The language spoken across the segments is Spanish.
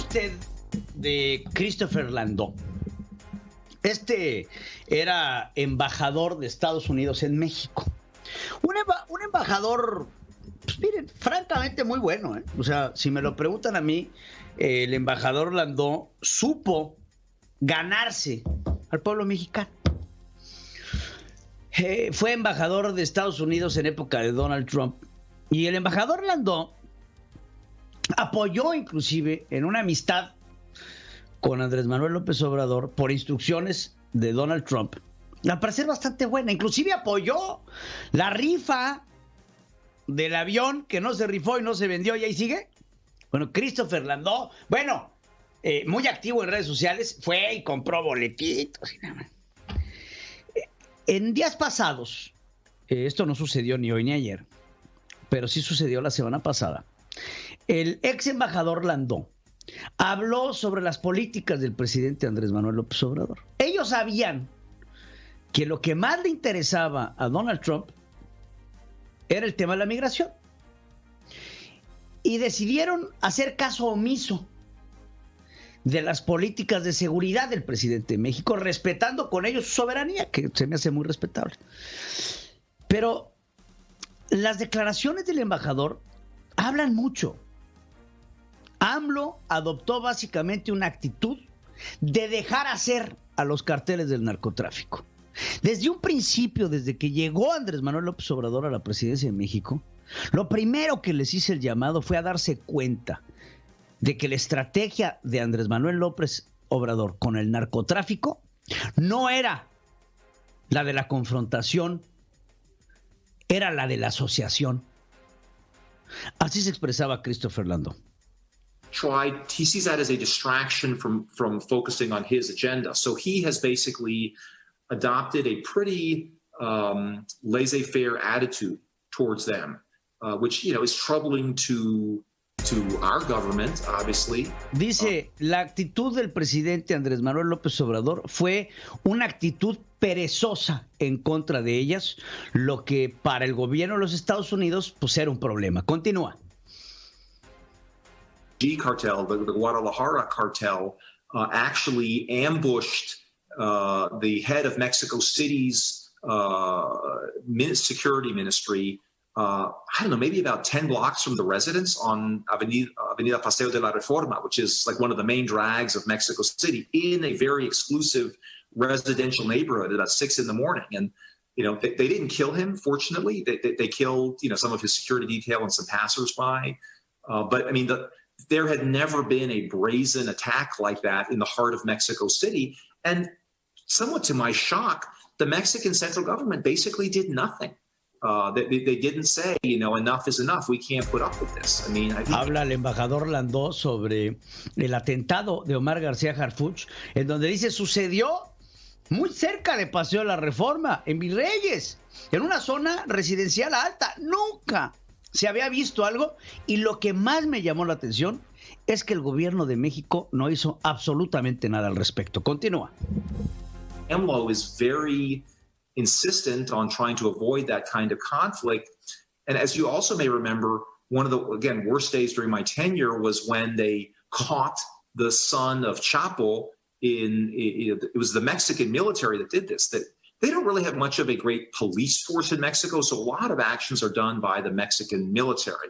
usted de Christopher Landó? Este era embajador de Estados Unidos en México. Un embajador, pues miren, francamente muy bueno, ¿eh? O sea, si me lo preguntan a mí, el embajador Landó supo ganarse al pueblo mexicano. Fue embajador de Estados Unidos en época de Donald Trump. Y el embajador Landó apoyó inclusive en una amistad con Andrés Manuel López Obrador por instrucciones de Donald Trump, al parecer bastante buena. Inclusive apoyó la rifa del avión que no se rifó y no se vendió y ahí sigue. Bueno, Christopher Landó, muy activo en redes sociales, fue y compró boletitos y nada más. En días pasados, esto no sucedió ni hoy ni ayer, pero sí sucedió la semana pasada, el ex embajador Landó habló sobre las políticas del presidente Andrés Manuel López Obrador. Ellos sabían que lo que más le interesaba a Donald Trump era el tema de la migración. Y decidieron hacer caso omiso de las políticas de seguridad del presidente de México, respetando con ello su soberanía, que se me hace muy respetable. Pero las declaraciones del embajador hablan mucho. AMLO adoptó básicamente una actitud de dejar hacer a los carteles del narcotráfico. Desde un principio, desde que llegó Andrés Manuel López Obrador a la presidencia de México, lo primero que les hice el llamado fue a darse cuenta de que la estrategia de Andrés Manuel López Obrador con el narcotráfico no era la de la confrontación, era la de la asociación. Así se expresaba Christopher Landó. He sees that as a distraction from focusing on his agenda. So he has basically adopted a pretty laissez-faire attitude towards them, which, is troubling to our government, obviously. Dice, la actitud del presidente Andrés Manuel López Obrador fue una actitud perezosa en contra de ellas, lo que para el gobierno de los Estados Unidos pues era un problema. Continúa. Cartel, the Guadalajara cartel, actually ambushed the head of Mexico City's security ministry, I don't know, maybe about 10 blocks from the residence on Avenida Paseo de la Reforma, which is like one of the main drags of Mexico City, in a very exclusive residential neighborhood at about 6 a.m. And, they didn't kill him, fortunately. They killed, some of his security detail and some passersby. But, I mean, there had never been a brazen attack like that in the heart of Mexico City. And somewhat to my shock, the Mexican central government basically did nothing. They didn't say, enough is enough. We can't put up with this. I think... Habla el embajador Landó sobre el atentado de Omar García Harfuch, en donde dice, sucedió muy cerca de Paseo de la Reforma, en Virreyes, en una zona residencial alta. Nunca se había visto algo, y lo que más me llamó la atención es que el gobierno de México no hizo absolutamente nada al respecto. Continúa. AMLO is very insistent on trying to avoid that kind of conflict. And as you also may remember, one of the, again, worst days during my tenure was when they caught the son of Chapo it was the Mexican military that did this. That they don't really have much of a great police force in Mexico, so a lot of actions are done by the Mexican military,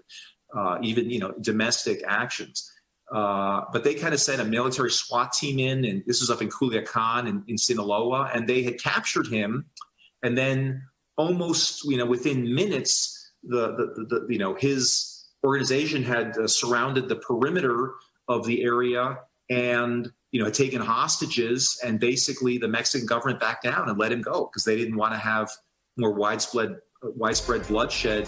even, domestic actions. But they kind of sent a military SWAT team in, and this was up in Culiacan in Sinaloa, and they had captured him. And then almost, within minutes, his organization had surrounded the perimeter of the area and, had taken hostages, and basically the Mexican government backed down and let him go because they didn't want to have more widespread bloodshed.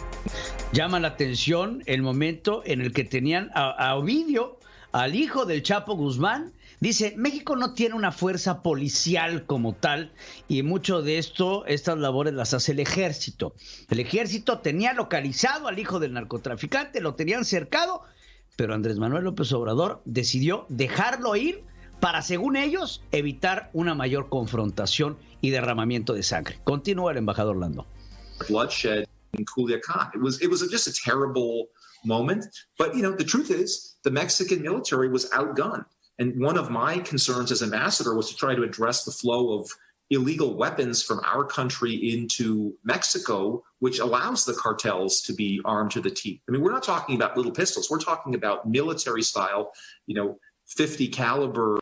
Llama la atención el momento en el que tenían a Ovidio, al hijo del Chapo Guzmán. Dice, México no tiene una fuerza policial como tal, y mucho de estas labores las hace el ejército. El ejército tenía localizado al hijo del narcotraficante, lo tenían cercado, pero Andrés Manuel López Obrador decidió dejarlo ir para, según ellos, evitar una mayor confrontación y derramamiento de sangre. Continúa el embajador Landó. Bloodshed in Culiacan. It was just a terrible moment. But, the truth is the Mexican military was outgunned. And one of my concerns as ambassador was to try to address the flow of illegal weapons from our country into Mexico, which allows the cartels to be armed to the teeth. I mean, we're not talking about little pistols. We're talking about military style, 50 caliber,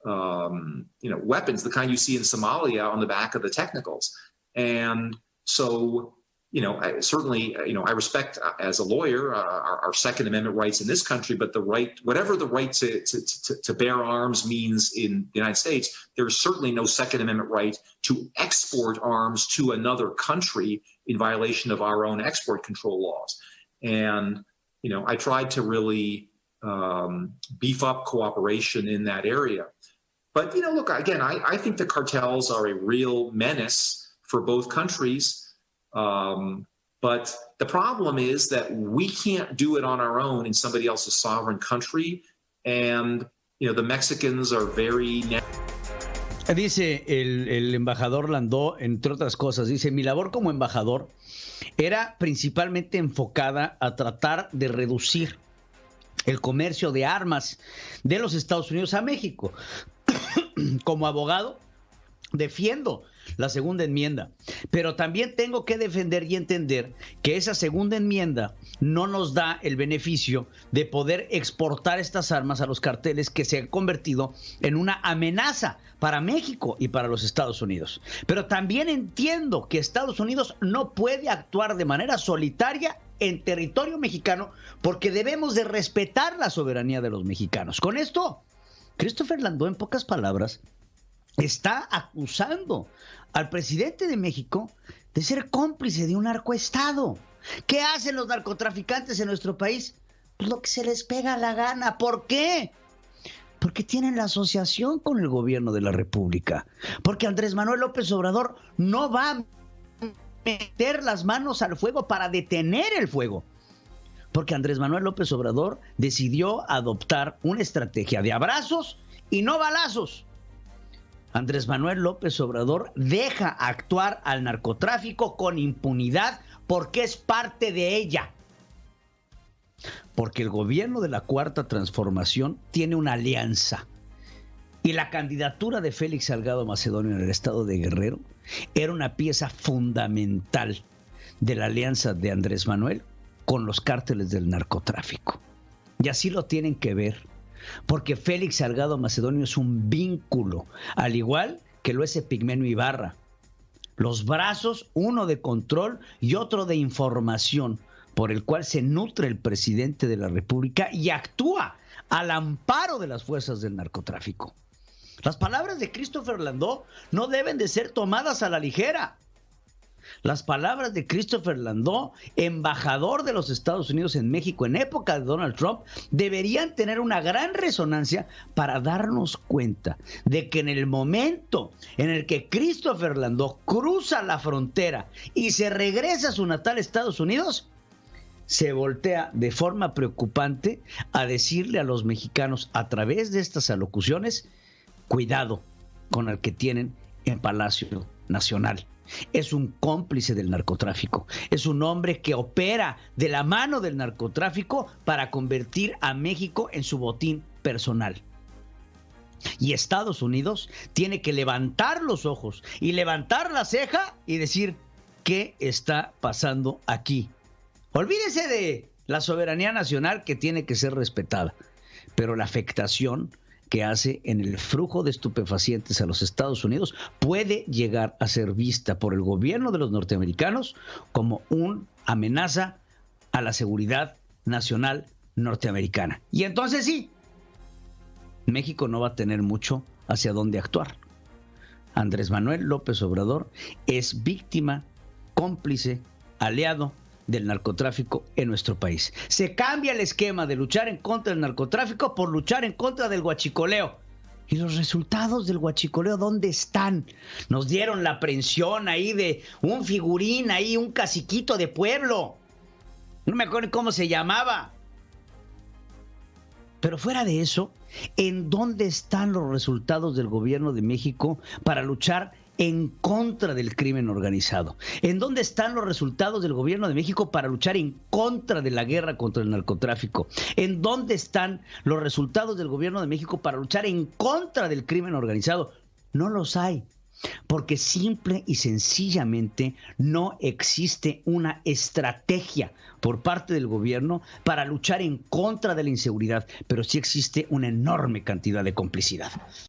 weapons, the kind you see in Somalia on the back of the technicals. And so, I respect as a lawyer our Second Amendment rights in this country, but whatever the right to bear arms means in the United States, there is certainly no Second Amendment right to export arms to another country in violation of our own export control laws. And, I tried to really beef up cooperation in that area. But, look, again, I think the cartels are a real menace for both countries. But the problem is that we can't do it on our own in somebody else's sovereign country. And, the Mexicans are very... Dice el embajador Landó, entre otras cosas, dice, mi labor como embajador era principalmente enfocada a tratar de reducir el comercio de armas de los Estados Unidos a México. Como abogado, defiendo la segunda enmienda, pero también tengo que defender y entender que esa segunda enmienda no nos da el beneficio de poder exportar estas armas a los carteles que se han convertido en una amenaza para México y para los Estados Unidos. Pero también entiendo que Estados Unidos no puede actuar de manera solitaria en territorio mexicano porque debemos de respetar la soberanía de los mexicanos. Con esto, Christopher Landó, en pocas palabras, está acusando al presidente de México de ser cómplice de un narcoestado. ¿Qué hacen los narcotraficantes en nuestro país? Pues lo que se les pega la gana. ¿Por qué? Porque tienen la asociación con el gobierno de la República. Porque Andrés Manuel López Obrador no va a meter las manos al fuego para detener el fuego. Porque Andrés Manuel López Obrador decidió adoptar una estrategia de abrazos y no balazos. Andrés Manuel López Obrador deja actuar al narcotráfico con impunidad porque es parte de ella. Porque el gobierno de la Cuarta Transformación tiene una alianza. Y la candidatura de Félix Salgado Macedonio en el estado de Guerrero era una pieza fundamental de la alianza de Andrés Manuel con los cárteles del narcotráfico. Y así lo tienen que ver. Porque Félix Salgado Macedonio es un vínculo, al igual que lo es Epigmenio Ibarra. Los brazos, uno de control y otro de información, por el cual se nutre el presidente de la República y actúa al amparo de las fuerzas del narcotráfico. Las palabras de Christopher Landó no deben de ser tomadas a la ligera. Las palabras de Christopher Landó, embajador de los Estados Unidos en México en época de Donald Trump, deberían tener una gran resonancia para darnos cuenta de que en el momento en el que Christopher Landó cruza la frontera y se regresa a su natal Estados Unidos, se voltea de forma preocupante a decirle a los mexicanos a través de estas alocuciones, cuidado con el que tienen en Palacio Nacional. Es un cómplice del narcotráfico. Es un hombre que opera de la mano del narcotráfico para convertir a México en su botín personal. Y Estados Unidos tiene que levantar los ojos y levantar la ceja y decir, ¿qué está pasando aquí? Olvídese de la soberanía nacional que tiene que ser respetada, pero la afectación que hace en el flujo de estupefacientes a los Estados Unidos puede llegar a ser vista por el gobierno de los norteamericanos como una amenaza a la seguridad nacional norteamericana. Y entonces sí, México no va a tener mucho hacia dónde actuar. Andrés Manuel López Obrador es víctima, cómplice, aliado del narcotráfico en nuestro país. Se cambia el esquema de luchar en contra del narcotráfico por luchar en contra del huachicoleo. ¿Y los resultados del huachicoleo dónde están? Nos dieron la aprehensión ahí de un figurín, ahí un caciquito de pueblo. No me acuerdo cómo se llamaba. Pero fuera de eso, ¿en dónde están los resultados del gobierno de México para luchar en contra del crimen organizado? ¿En dónde están los resultados del gobierno de México para luchar en contra de la guerra contra el narcotráfico? ¿En dónde están los resultados del gobierno de México para luchar en contra del crimen organizado? No los hay, porque simple y sencillamente no existe una estrategia por parte del gobierno para luchar en contra de la inseguridad, pero sí existe una enorme cantidad de complicidad.